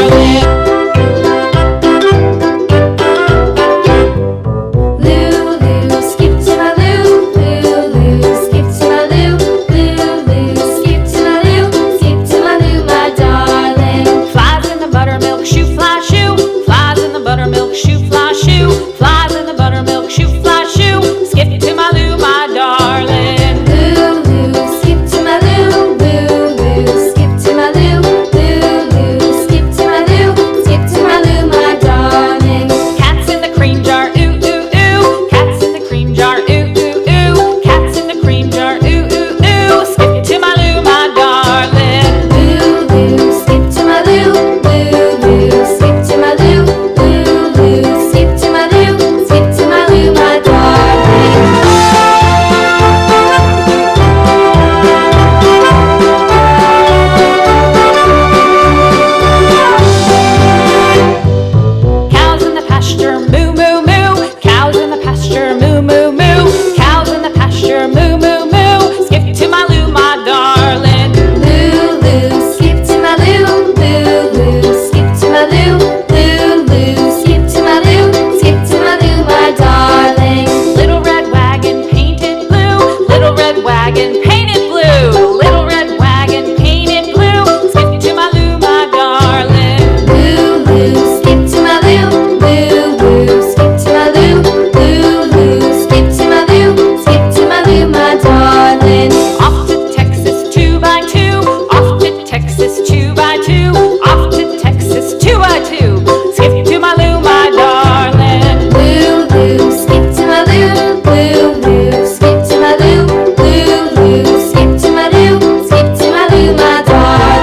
darling. Lulu, skip to my Lou. Lulu, skip to my Lou. Lulu, skip to my Lou. Skip to my Lou, my darling. Flies in the buttermilk shoe, fly shoe. Flies in the buttermilk shoe, fly shoe. Flies in the buttermilk shoe, fly shoe. Skip to my Lou, my darling. Lulu, skip to my Lou. Lulu, skip to my Lou. Lulu, skip to my Lou. Skip to my Lou, my darling. Cats in the cream jar, ooh ooh ooh. Cats in the cream jar, ooh ooh ooh. Cats in the cream jar, ooh ooh ooh. Skip to my Lou, my darling. Lulu, skip to my Lou. Lulu, skip to my Lou. Lulu, skip to my Lou. Skip to my Lou, my darling. Cows in the pasture, moo moo moo. Cows in the pasture, moo moo moo. Cows in the pasture, moo moo moo. Skip to my Lou, my darling. Lulu, skip to my Lou. Lulu, skip to my Lou. Lulu, skip to my Lou. Skip to my Lou, my darling. Little red wagon painted blue. Little red wagon painted blue. Little red wagon painted blue. Skip to my Lou, my darling. Lulu, skip to my Lou. Lulu, skip to my Lou. Lulu, skip to my Lou. Skip to my Lou, my darling. Off to Texas 2x2. Off to Texas 2x2. Off to Texas 2x2. Skip to my Lou, my darling. Lulu, skip to my Lou. Lulu, skip to my Lou. Lulu, skip to my Lou. Skip to my Lou, my darling.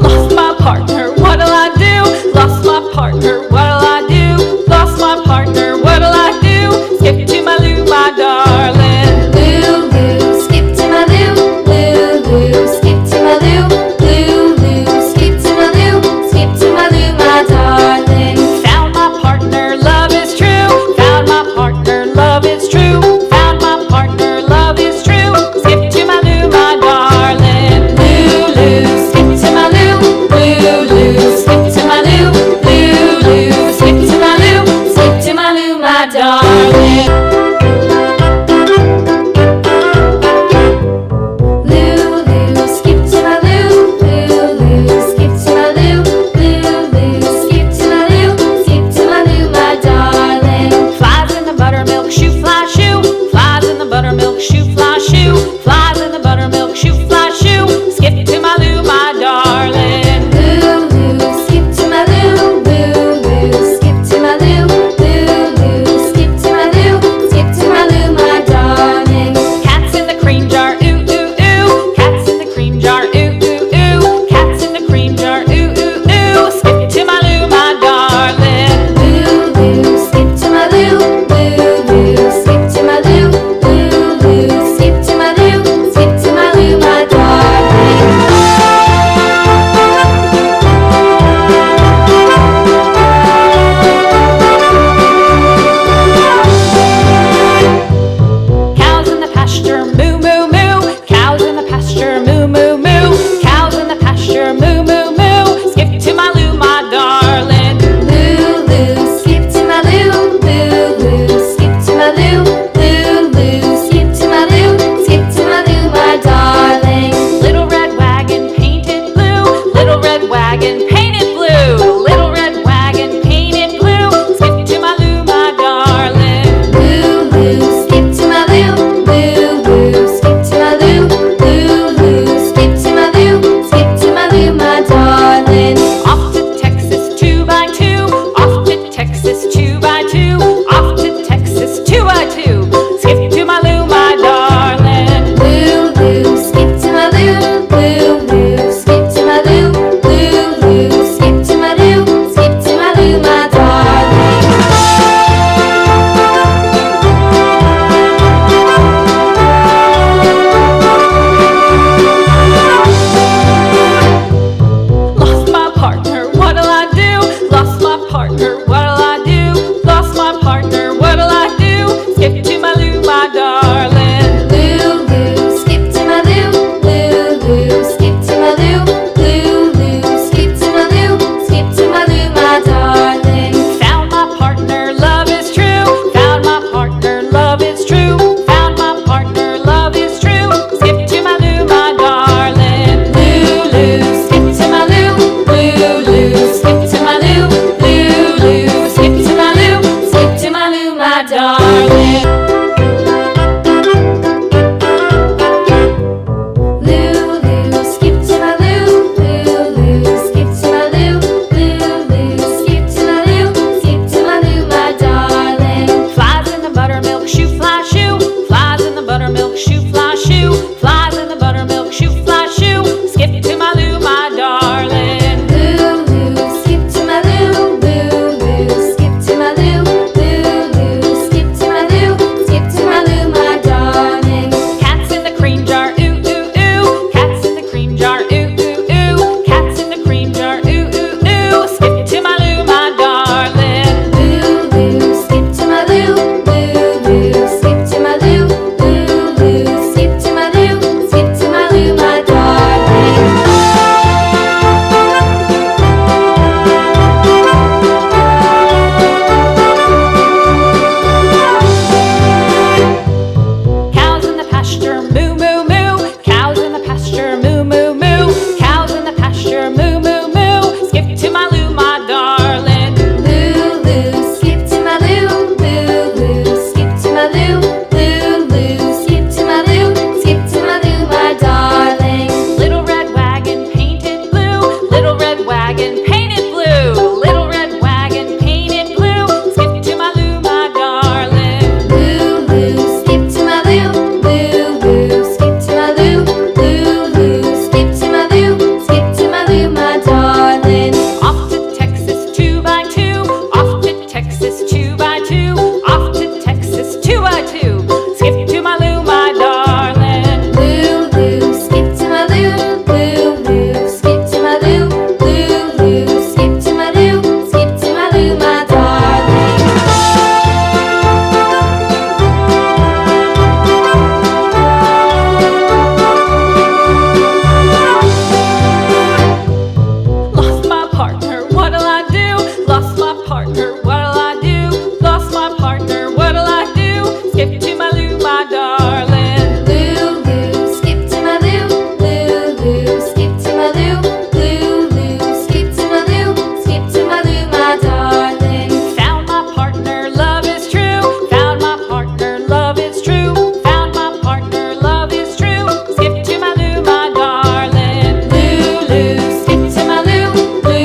Lost my partner, what'll I do? Lost my partner, what'll I do? Lost my partner, what'll I do? Skip to my Lou, my darling. Lulu, skip to my Lou. Lulu, skip to my Lou. Lulu, skip to my Lou. Skip to my Lou, my darling. Found my partner, love is true. Found my partner, love is true. Found my partner, love is true. Skip to my Lou, my darling. Lulu, skip to my Lou. Lulu, skip to my Lou. Lulu, skip to my Lou. Skip to my Lou, my darling. Lulu, skip to my Lou. Lulu, skip to my Lou. Lulu, skip to my Lou. Skip to my Lou, my darling. Flies in the buttermilk shoe, fly shoe. Flies in the buttermilk shoe, fly shoe. Flies in the buttermilk shoe, fly shoe. Skip to my Lou, my darling. Lulu, skip to my Lou. Lulu, skip to my Lou. Lulu, skip to my Lou. my darling.